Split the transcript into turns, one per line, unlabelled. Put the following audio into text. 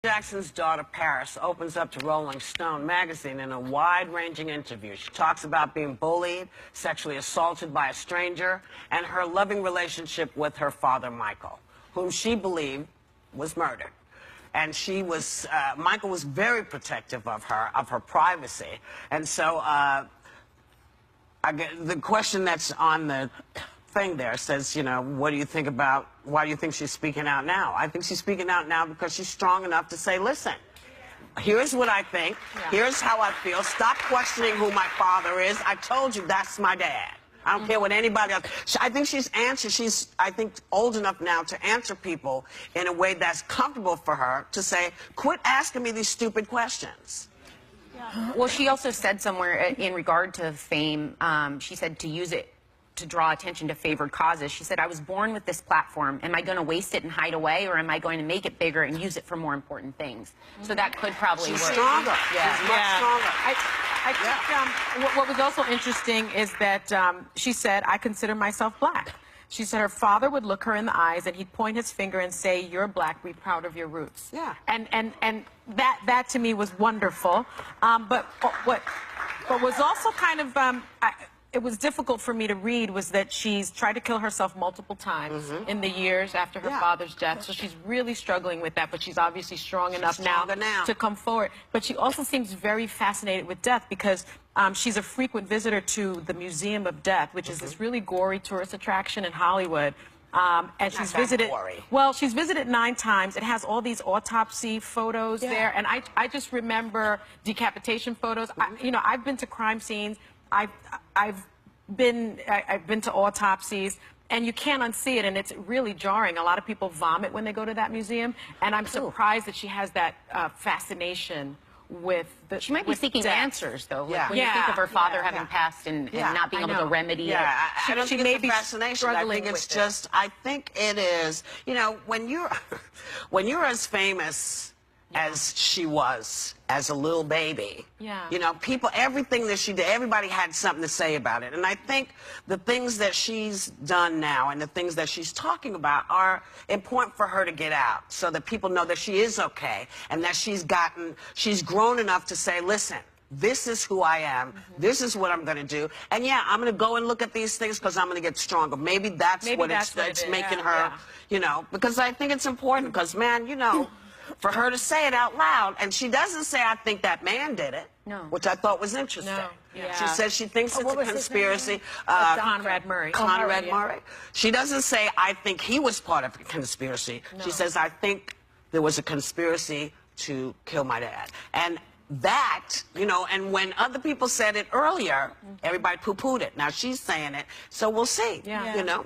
Jackson's daughter, Paris, opens up to Rolling Stone magazine in a wide-ranging interview. She talks about being bullied, sexually assaulted by a stranger, and her loving relationship with her father, Michael, whom she believed was murdered. And Michael was very protective of her privacy. And so the question that's on the thing there says, you know, what do you think about, why do you think she's speaking out now? I think she's speaking out now because she's strong enough to say, listen, here's what I think, here's how I feel, stop questioning who my father is, I told you that's my dad. I don't care what anybody else. I think she's old enough now to answer people in a way that's comfortable for her to say, quit asking me these stupid questions.
Well, she also said somewhere in regard to fame, she said to use it to draw attention to favored causes. She said, I was born with this platform. Am I going to waste it and hide away, or am I going to make it bigger and use it for more important things? So that could probably work.
She's stronger.
Yeah.
She's much stronger.
I think what was also interesting is that she said, I consider myself black. She said her father would look her in the eyes and he'd point his finger and say, you're black, be proud of your roots.
Yeah.
And that to me was wonderful. But what was also kind of, it was difficult for me to read was that she's tried to kill herself multiple times in the years after her father's death. So she's really struggling with that, but she's obviously strong enough now to come forward. But she also seems very fascinated with death because she's a frequent visitor to the Museum of Death, which is this really gory tourist attraction in Hollywood. And she's visited, well, she's visited 9 times. It has all these autopsy photos there. And I just remember decapitation photos. You know, I've been to crime scenes. I've been to autopsies, and you can't unsee it, and it's really jarring. A lot of people vomit when they go to that museum, and I'm surprised that she has that fascination with the.
She might be seeking answers, though. Like when you think of her father having passed and not being able to remedy it.
I don't think it's a fascination. I think it's just. I think it is. You know, when you're as famous as she was as a little baby. You know, everything that she did, everybody had something to say about it. And I think the things that she's done now and the things that she's talking about are important for her to get out so that people know that she is okay and that she's grown enough to say, listen, this is who I am. This is what I'm going to do. And yeah, I'm going to go and look at these things because I'm going to get stronger. Maybe that's what it's making her, you know, because I think it's important because, man, you know, for her to say it out loud, and she doesn't say, I think that man did it, which I thought was interesting. She says she thinks it's a conspiracy.
Conrad Murray.
Conrad Murray. She doesn't say, I think he was part of a conspiracy. She says, I think there was a conspiracy to kill my dad. And that, you know, and when other people said it earlier, everybody poo-pooed it. Now she's saying it, so we'll see, you know.